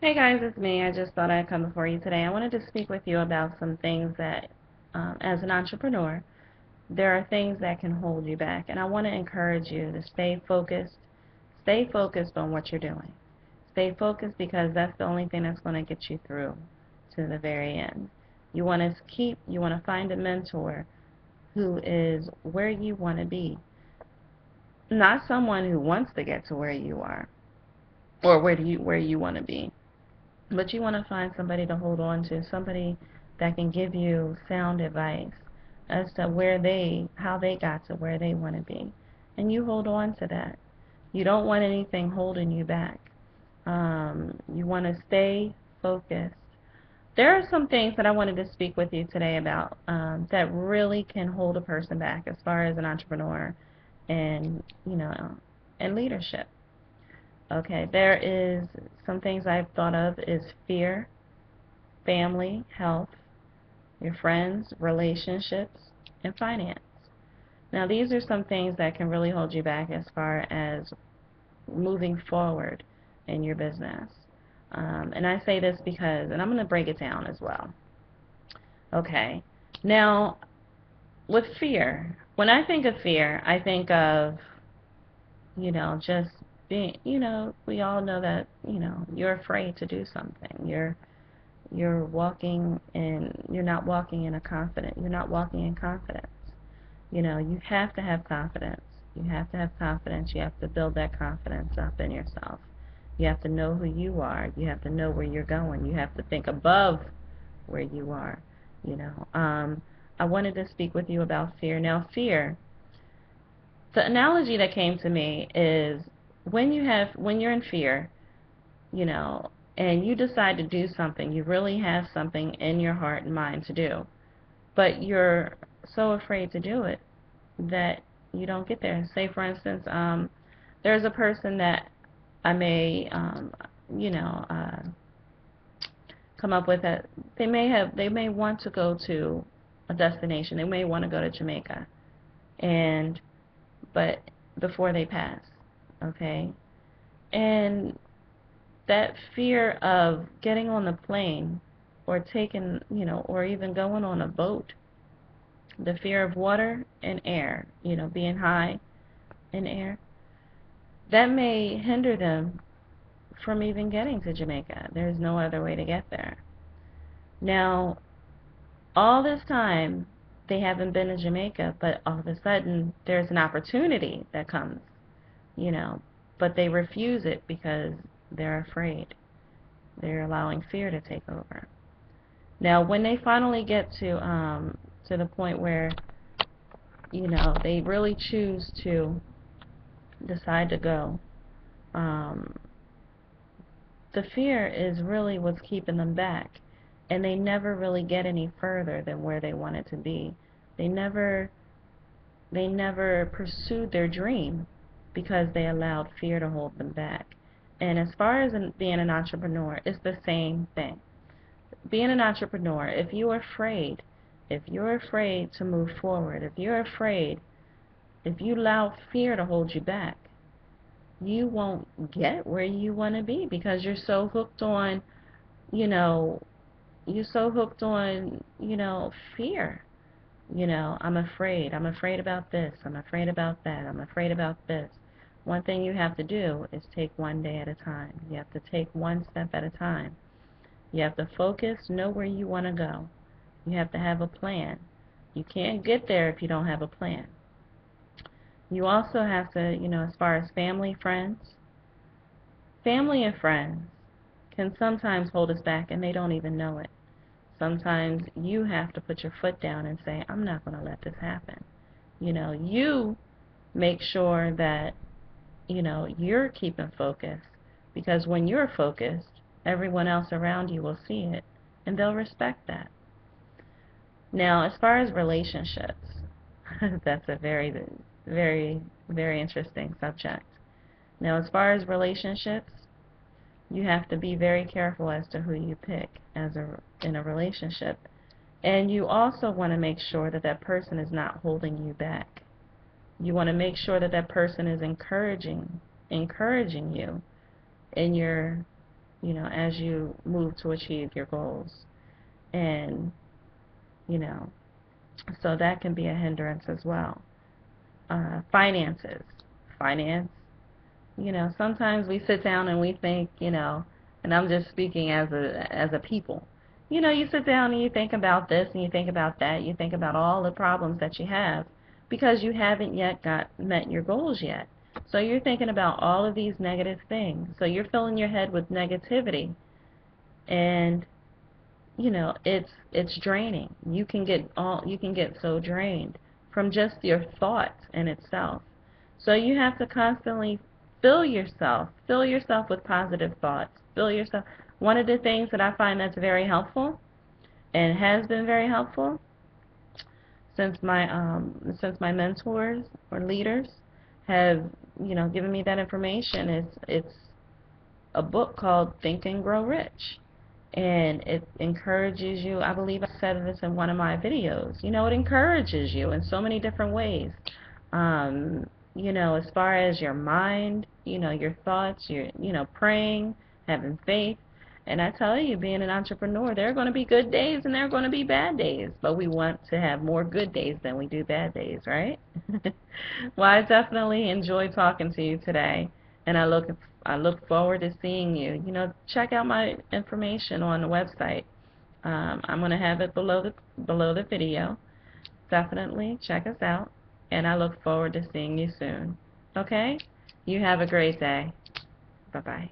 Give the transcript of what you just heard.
Hey guys, it's me. I just thought I'd come before you today. I wanted to speak with you about some things that, as an entrepreneur, there are things that can hold you back. And I want to encourage you to stay focused. Stay focused on what you're doing. Stay focused because that's the only thing that's going to get you through to the very end. You want to find a mentor who is where you want to be, not someone who wants to get to where you are or where you want to be. But you want to find somebody to hold on to, somebody that can give you sound advice as to how they got to where they want to be. And you hold on to that. You don't want anything holding you back. You want to stay focused. There are some things that I wanted to speak with you today about that really can hold a person back as far as an entrepreneur and, and leadership. Okay, there is some things I've thought of is fear, family, health, your friends, relationships, and finance. Now, these are some things that can really hold you back as far as moving forward in your business. And I say this because, and I'm going to break it down as well. Okay, now with fear, when I think of fear, I think of, just being, we all know that, you're afraid to do something. You're not walking in a confident you're not walking in confidence. You have to have confidence. You have to build that confidence up in yourself. You have to know who you are. You have to know where you're going. You have to think above where you are. you know I wanted to speak with you about fear. Now, fear, the analogy that came to me is when you're in fear, you know, and you decide to do something, you really have something in your heart and mind to do, but you're so afraid to do it that you don't get there. Say, for instance, there's a person that I may, you know, uh, come up with that they may want to go to a destination. They may want to go to Jamaica, and but before they pass, okay, and that fear of getting on the plane or taking, or even going on a boat, the fear of water and air, being high in air, that may hinder them from even getting to Jamaica. There's no other way to get there. Now, all this time, they haven't been to Jamaica, but all of a sudden, there's an opportunity that comes, you know, but they refuse it because they're afraid. They're allowing fear to take over. Now, when they finally get to the point where they really choose to decide to go, um, the fear is really what's keeping them back, and they never really get any further than where they wanted to be. They never they never pursued their dream because they allowed fear to hold them back. And as far as being an entrepreneur, it's the same thing. Being an entrepreneur, if you're afraid to move forward, if you allow fear to hold you back, you won't get where you want to be because you're so hooked on, you know, fear. I'm afraid. I'm afraid about this. I'm afraid about that. I'm afraid about this. One thing you have to do is take one day at a time. You have to take one step at a time. You have to focus, know where you want to go. You have to have a plan. You can't get there if you don't have a plan. You also have to, as far as family and friends can sometimes hold us back and they don't even know it. Sometimes you have to put your foot down and say, I'm not going to let this happen. You make sure that, you're keeping focus, because when you're focused, everyone else around you will see it and they'll respect that. Now, as far as relationships, that's a very, very, very interesting subject. Now, as far as relationships, you have to be very careful as to who you pick in a relationship. And you also want to make sure that that person is not holding you back. You want to make sure that that person is encouraging you in your as you move to achieve your goals. And, you know, so that can be a hindrance as well. Finances. Finance. Sometimes we sit down and we think, and I'm just speaking as a people. You sit down and you think about this and you think about that. You think about all the problems that you have because you haven't yet met your goals yet. So you're thinking about all of these negative things. So you're filling your head with negativity, and it's draining. You can get so drained from just your thoughts in itself. So you have to constantly fill yourself with positive thoughts. Fill yourself. One of the things that I find that's very helpful and has been very helpful since my mentors or leaders have given me that information, it's a book called Think and Grow Rich. And it encourages you. I believe I said this in one of my videos. It encourages you in so many different ways. As far as your mind, your thoughts, praying, having faith. And I tell you, being an entrepreneur, there are going to be good days and there are going to be bad days. But we want to have more good days than we do bad days, right? Well, I definitely enjoyed talking to you today, and I look forward to seeing you. Check out my information on the website. I'm going to have it below the video. Definitely check us out, and I look forward to seeing you soon. Okay? You have a great day. Bye-bye.